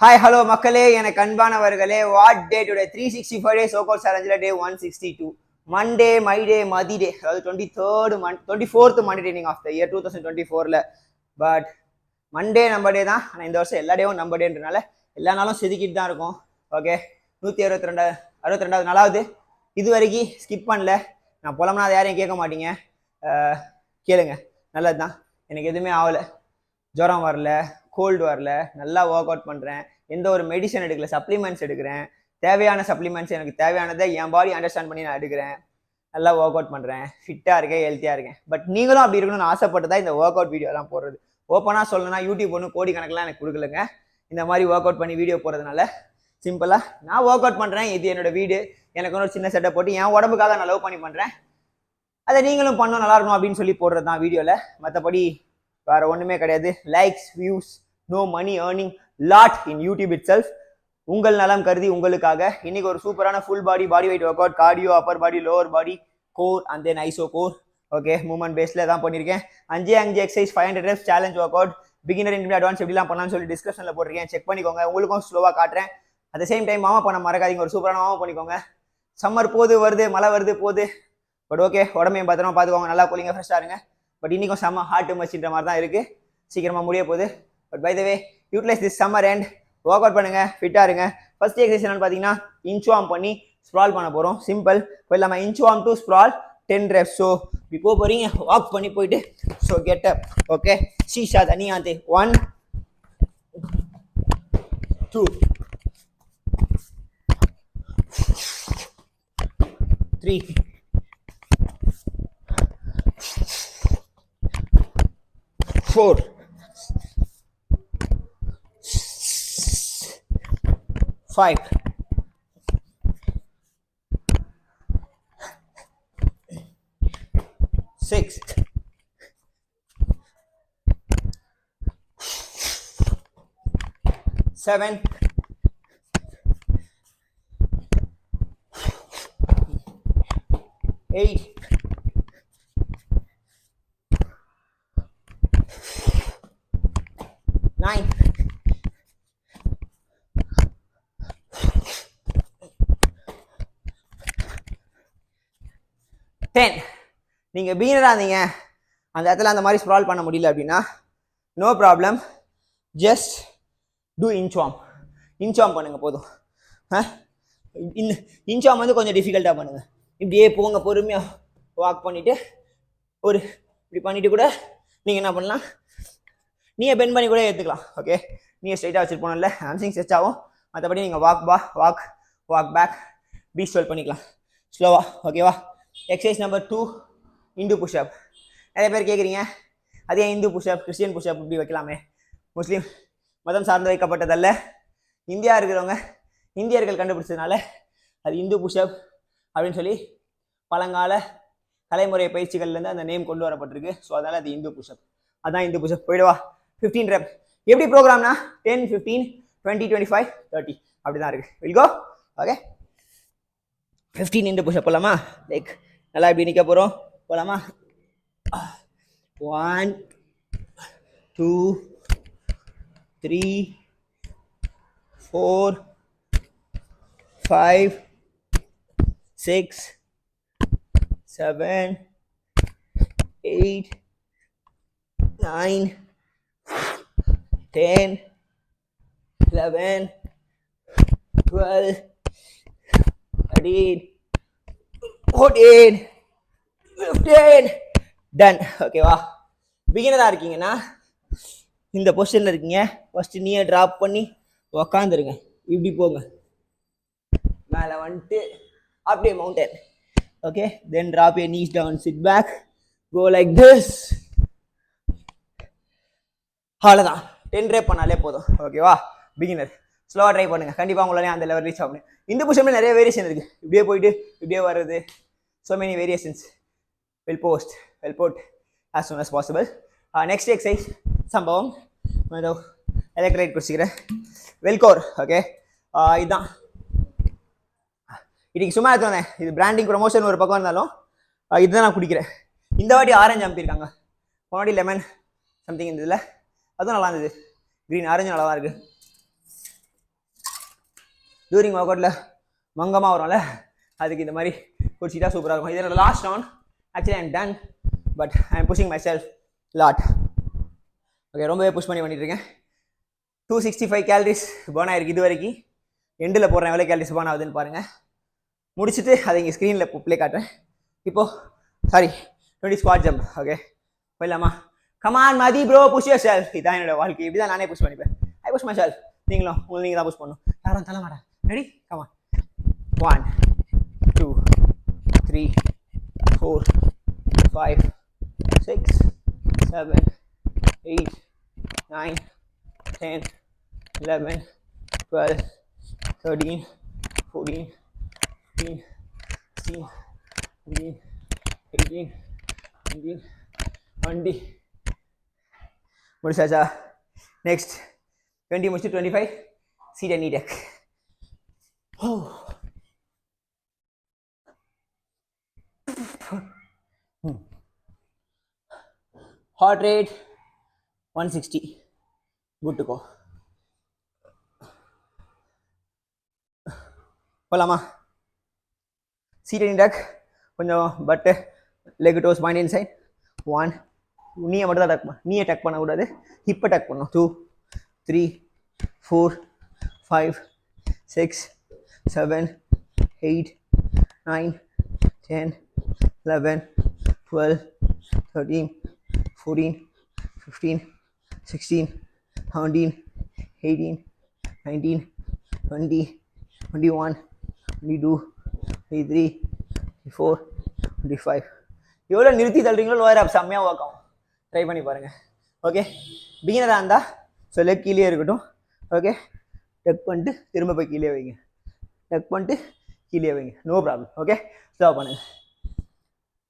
Hi hello மக்களே, எனக்கு அன்பானவர்களே. What day today? 365 days work சேலஞ்சில் டே 162. மண்டே மைடே மதிடே, அதாவது 24th Monday training of the year 2024ல. பட் மண்டே நம்ம டே தான். ஆனால் இந்த வருஷம் எல்லா டேவும் நம்ம டேன்றனால எல்லா நாளும் செதுக்கிட்டு தான் இருக்கும். ஓகே, 162வது நாளாவது இது வரைக்கும் ஸ்கிப் பண்ணல. நான் புலம்னா அதை யாரையும் கேட்க மாட்டீங்க, கேளுங்க, நல்லது தான். எனக்கு எதுவுமே ஆகலை, ஜுரம் வரல, கோல்டு வரல, நல்லா ஒர்க் அவுட் பண்ணுறேன், எந்த ஒரு மெடிசன் எடுக்கல, சப்ளிமெண்ட்ஸ் எடுக்கிறேன், தேவையான சப்ளிமெண்ட்ஸ் எனக்கு தேவையானதை என் பாடி அண்டர்ஸ்டாண்ட் பண்ணி நான் எடுக்கிறேன், நல்லா ஒர்க் அவுட் பண்ணுறேன், ஃபிட்டாக இருக்கேன், ஹெல்த்தியாக இருக்கேன். பட் நீங்களும் அப்படி இருக்கணும்னு ஆசைப்பட்டு தான் இந்த ஒர்க் அவுட் வீடியோலாம் போடுறது. ஓப்பனாக சொல்லணும்னா யூடியூப் ஒன்று கோடி கணக்கெலாம் எனக்கு கொடுக்கலங்க. இந்த மாதிரி ஒர்க் அவுட் பண்ணி வீடியோ போடுறதுனால சிம்பிளாக நான் ஒர்க் அவுட் பண்ணுறேன், இது என்னோட வீடு, எனக்கு ஒரு சின்ன செட்டப் போட்டு என் உடம்புக்காக நான் லவ் பண்ணி பண்ணுறேன், அதை நீங்களும் பண்ணணும் நல்லா இருக்கணும் அப்படின்னு சொல்லி போடுறது தான் வீடியோவில். மற்றபடி வேற ஒன்றுமே கிடையாது. Likes, views, no money earning lot in YouTube itself. உங்கள் நலம் கருதி உங்களுக்காக இன்னைக்கு ஒரு சூப்பரான full body weight work out, cardio, upper body, lower body, core and then iso core. Okay, movement பேஸ்ல தான் பண்ணியிருக்கேன். 5 exercise, 500 reps challenge work out, beginner, intermediate, advance எப்படிலாம் பண்ணலாம்னு சொல்லி டிஸ்கிரிப்ஷனில் போட்டிருக்கேன், செக் பண்ணிக்கோங்க. உங்களுக்கும் ஸ்லோவாக காட்டுறேன். அட் த சேம் டைம் மாமா பண்ண மறக்காதீங்க, ஒரு சூப்பரான மாமா பண்ணிக்கோங்க. சம்மர் போது வருது, மழை வருது போகுது, பட் ஓகே, உடம்பையும் பத்திரமா பார்த்துக்கோங்க, நல்லா கூலிங்க, ஃப்ரெஷ்ஷாக இருங்க. பட் இன்னைக்கும் செம்ம ஹார்ட் மச்சின்ற மாதிரி தான் இருக்கு, சீக்கிரமா முடிய போகுது. But by the way, utilise this summer and work out பண்ணுங்க, ஃபிட்டா இருங்க. ஃபர்ஸ்ட் எக்ஸசைஸ் என்னன்னு பார்த்தீங்கன்னா இன்ச்வார்ம் பண்ணி ஸ்ப்ரால் பண்ண போறோம். சிம்பிள். இப்போ நம்ம இன்ச்வார்ம் டு ஸ்ப்ரால் 10 reps. ஸோ இப்போ போறீங்க, வாக் பண்ணி போயிட்டு so get up. Okay, Sheesha தனியாந்தே 1 2 3 4 5 6 7 8 9 10. நீங்க பீனரா இருந்தீங்க, அந்த இடத்துல அந்த மாதிரி ஸ்ப்ரால் பண்ண முடியல அப்படின்னா நோ ப்ராப்ளம், ஜஸ்ட் டூ இன்ச்வார்ம் பண்ணுங்க போதும். இன்ச்வார்ம் வந்து கொஞ்சம் டிஃபிகல்ட்டாக பண்ணுங்க. இப்படியே போங்க, பொறுமையாக வாக் பண்ணிட்டு இப்படி பண்ணிட்டு கூட நீங்கள் என்ன பண்ணலாம், நீங்கள் பெண்ட் பண்ணி கூட ஏற்றுக்கலாம். ஓகே, நீங்கள் ஸ்ட்ரைட்டாக வச்சுட்டு போனோம்ல, ஹாம்ஸ்ட்ரிங் ஸ்ட்ரெச் ஆகும். மற்றபடி நீங்கள் வாக் பேக் பீஸ்வெல் பண்ணிக்கலாம் ஸ்லோவா. ஓகேவா? Exercise number 2, Hindu pushup. நிறைய பேர் கேட்குறீங்க, அதே இந்து புஷ்அப், கிறிஸ்டியன் புஷ்அப் இப்படி வைக்கலாமே. முஸ்லீம் மதம் சார்ந்து வைக்கப்பட்டதல்ல, இந்தியா இருக்கிறவங்க இந்தியர்கள் கண்டுபிடிச்சதுனால அது இந்து புஷ்அப் அப்படின்னு சொல்லி பழங்கால தலைமுறை பயிற்சிகள்லேருந்து அந்த நேம் கொண்டு வரப்பட்டிருக்கு. ஸோ அதனால் அது இந்து புஷ்அப். அதான் இந்து புஷ்அப். போயிடுவா. 15 reps. எப்படி ப்ரோக்ராம்னா 10, 15, 20, 25, 30 அப்படிதான் இருக்கு. Will go. Okay, 15 Hindu pushup போலாமா? லைக் நல்லா இப்படி நிற்க போகிறோம், போலாமா? 1 2 3 4 5 6 7 8 9 10 11 12 13 14 15 டன். ஓகேவா? பிகினராக இருக்கீங்கன்னா இந்த பொசிஷனில் இருக்கீங்க, ஃபர்ஸ்ட் நீயை ட்ராப் பண்ணி உக்காந்துருங்க, இப்படி போங்க, மேலே வந்துட்டு அப்படியே mountain. Okay, then drop your knees down, sit back, go like this. அவ்வளோதான், 10 rep பண்ணாலே போதும். ஓகேவா? பிகினர் ஸ்லோவாக ட்ரை பண்ணுங்க, கண்டிப்பாக உங்களாலே அந்த லெவல் ரீச் ஆகணும். இந்த புஷ்அப்ல நிறைய வேரியேஷன் இருக்கு, இப்படியே போயிட்டு இப்படியே வர்றது, so many variations. Will put as soon as possible. Next exercise சம்பவம் எலக்ட்ரைட் குடிச்சிக்கிறேன், வெல்கோர். ஓகே, இதுதான் இன்னைக்கு சும்மா எடுத்துவந்தேன். இது பிராண்டிங் ப்ரொமோஷன் ஒரு பக்கம் இருந்தாலும் இதுதான் நான் குடிக்கிறேன். இந்த வாட்டி ஆரஞ்சு அனுப்பியிருக்காங்க, போனாடி லெமன் சம்திங் இருந்ததுல, அதுவும் நல்லா இருந்தது. க்ரீன் ஆரஞ்சு நல்லா தான் இருக்கு. டூரிங் ஒர்க் அவுட்டில் மங்கமாக வரும்ல, அதுக்கு இந்த மாதிரி குடிச்சிட்டா சூப்பராக இருக்கும். இதோட last round. Actually I am ton, but I am pushing my self lot. Okay, ரொம்பவே புஷ் பண்ணிட்டு இருக்கேன். 265 கேலரிஸ் பர்ன் ஆயிருக்கு இது வரைக்கும். எண்டில் போடுறேன் எவ்வளோ கேலரிஸ் பர்ன் ஆகுதுன்னு பாருங்கள். முடிச்சுட்டு அதை இங்கே ஸ்க்ரீனில் ப்ளே காட்டுறேன். இப்போது 20 ஸ்குவாட் ஜம்ப். ஓகே, போயிடலாமா? Come on Mathi bro, push yourself. இதான் என்னோட வாழ்க்கை, இப்படி தான் நானே புஷ் பண்ணிப்பேன். I push myself. நீங்களும் நீங்கள் தான் புஷ் பண்ணணும், யாரும் தள்ள மாட்டேன். ரெடி? கமான். 1 2 3 4 5 6 7 8 9 10 11 12 13 14 15 16 17 18 19 20. முடிச்சாச்சா? நெக்ஸ்ட் 20 முடிச்சு 25 seat and knee tuck. Heart rate 160. Good to go. போகலாமா? Seat and knee tuck. கொஞ்சம் பட்டு லெக் டோஸ் பாயிண்ட் இன்சைட். 1. நீயை மட்டும் தான் டக் பண்ண, நீயை டக் பண்ணக்கூடாது, ஹிப்பை டக் பண்ணணும். 2 3 4 5 6 7 8 9 10 11 12 13 14 15 16 17 18 19 20 21 22 23 24 25. எவ்வளோ நிறுத்தி தள்ளுறீங்களோ லோயர் ஆப் செம்மையாக ஒர்க் ஆகும். ட்ரை பண்ணி பாருங்கள். ஓகே, பிகினராக இருந்தால் ஸோ லெக் கீழே இருக்கட்டும். ஓகே, டக் பண்ணிட்டு திரும்ப போய் கீழே வைங்க, டக் பண்ணிட்டு கீழே வைங்க, நோ ப்ராப்ளம். ஓகே, ஸ்லோ பண்ணுங்கள்.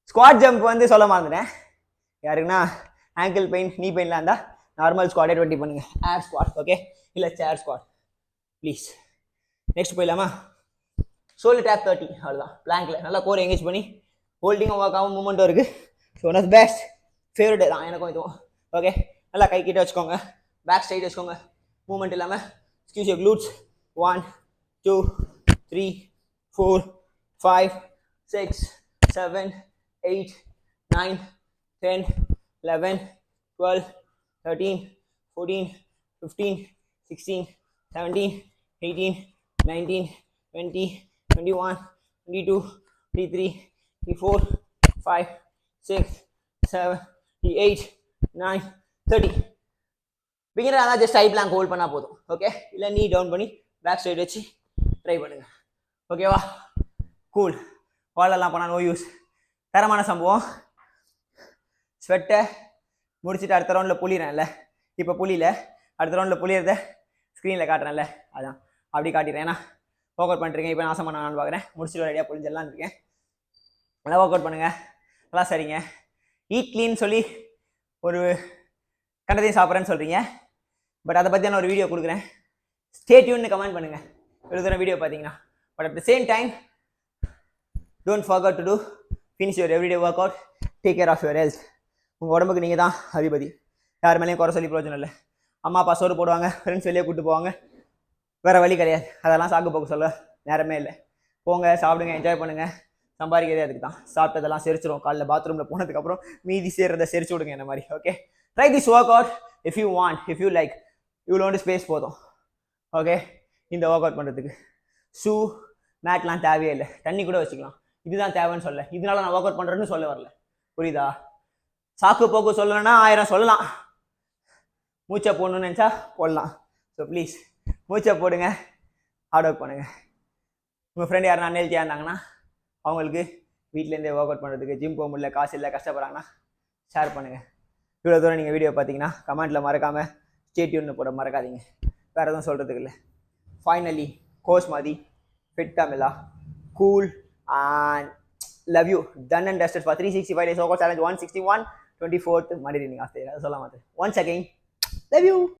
ஸ்குவாட் ஜம்ப் வந்து சொல்ல மாட்டேன். யாருக்குன்னா ஆங்கிள் பெயின், நீ பெயின்லாம் இருந்தால் நார்மல் ஸ்குவாடே 20 பண்ணுங்கள். ஏர் ஸ்குவாட். ஓகே, இல்லை சேர் ஸ்குவாட் ப்ளீஸ். நெக்ஸ்ட் போயிடலாமா? Shoulder tap 30. அவ்வளோதான். பிளாங்கில் நல்லா கோர் எங்கேஜ் பண்ணி ஹோல்டிங்கும் ஒர்க் ஆகும், மூமெண்ட்டும் இருக்குது. So one of best favourite தான் எனக்கும் இதுவும். ஓகே, நல்லா கை கிட்ட வச்சுக்கோங்க, பேக் ஸ்ட்ரைட் வச்சுக்கோங்க, மூமெண்ட் இல்லாமல். Excuse your glutes. 1 2 3 4 5 6 7 8 9 10 11 12 13 14 15 16 17 18 19 20 21 22 23 24 5 6 7 8 9 30. பிகினர் ஆனால் ஜஸ்ட் ஐ பிளாங்க் ஹோல்ட் பண்ணால் போதும். ஓகே, இல்லை நீ டவுன் பண்ணி பேக் சைடு வச்சு ட்ரை பண்ணுங்க. ஓகேவா? கூல். வாலெல்லாம் பண்ணால் நோ யூஸ். தரமான சம்பவம். ஸ்வெட்டை முடிச்சுட்டு அடுத்த ரவுண்டில் புளிறேன்ல, இப்போ புளியில அடுத்த ரவுண்டில் புளியறத ஸ்க்ரீனில் காட்டுறேன்ல, அதான் அப்படி காட்டிடுறேன். ஏன்னா ஒர்க் அவுட் பண்ணிருக்கேன், இப்போ நாசம் பண்ண நான் பார்க்குறேன். முடிச்சுட்டு ரெடியாக புளிஞ்செல்லாம் இருக்கேன். நல்லா ஒர்க் அவுட் பண்ணுங்கள், நல்லா சரிங்க. ஈட் க்ளீன் சொல்லி ஒரு கண்டதையும் சாப்பிட்றேன்னு சொல்கிறீங்க, பட் அதை பற்றி நான் ஒரு வீடியோ கொடுக்குறேன். ஸ்டே டியூன்னு கமெண்ட் பண்ணுங்கள் ஒரு தூரம் வீடியோ பார்த்தீங்கன்னா. But at the same time don't forget to do finish your everyday work out. Take care of your health. உங்கள் உடம்புக்கு நீங்கள் தான் அதிபதி. யார் மேலேயும் குறை சொல்லி பிரயோஜனம் இல்லை. அம்மா அப்பா சோறு போடுவாங்க, ஃப்ரெண்ட்ஸ் வெளியே கூப்பிட்டு போவாங்க, வேறு வழி கிடையாது. அதெல்லாம் சாக்கு போக்கு சொல்ல நேரமே இல்லை. போங்க, சாப்பிடுங்க, என்ஜாய் பண்ணுங்கள். சம்பாதிக்கிறதே அதுக்கு தான். சாப்பிட்டதெல்லாம் செரிச்சிடும். காலைல பாத்ரூமில் போனதுக்கப்புறம் மீதி சேர்றதை செரிச்சு விடுங்க என்ன மாதிரி. Okay, try this work out if you want, if you like. இவ்வளோ ஸ்பேஸ் போதும். ஓகே, இந்த ஒர்க் அவுட் பண்ணுறதுக்கு ஷூ மேட்லாம் தேவையே இல்லை, தண்ணி கூட வச்சுக்கலாம். இதுதான் தேவைன்னு சொல்ல, இதனால நான் ஒர்க் அவுட் பண்ணுறேன்னு சொல்ல வரல, புரியுதா? சாக்கு போக்கு சொல்லணும்னா 1000 சொல்லலாம். மூச்சை போடணும்னு நினச்சா போடலாம். ஸோ ப்ளீஸ் மூச்சை போடுங்க, ஹார்ட் ஒர்க் பண்ணுங்க. உங்கள் ஃப்ரெண்ட் யாரும் அன்ஹெல்த்தியாக இருந்தாங்கன்னா அவங்களுக்கு வீட்டிலேருந்தே ஒர்க் அவுட் பண்ணுறதுக்கு ஜிம் போக முடியல, காசு இல்லை, கஷ்டப்படுறாங்கன்னா ஷேர் பண்ணுங்கள். இவ்வளோ தூரம் நீங்கள் வீடியோ பார்த்தீங்கன்னா கமெண்ட்டில் மறக்காமல் ஸ்டே டியூன்னு போட மறக்காதீங்க. வேறு எதுவும் சொல்கிறதுக்கு இல்லை. ஃபைனலி கோச் மாதிரி fit Tamizha, cool and love you. Done and dusted for 365 days workout challenge 161 24th Monday evening after. Once again, love you.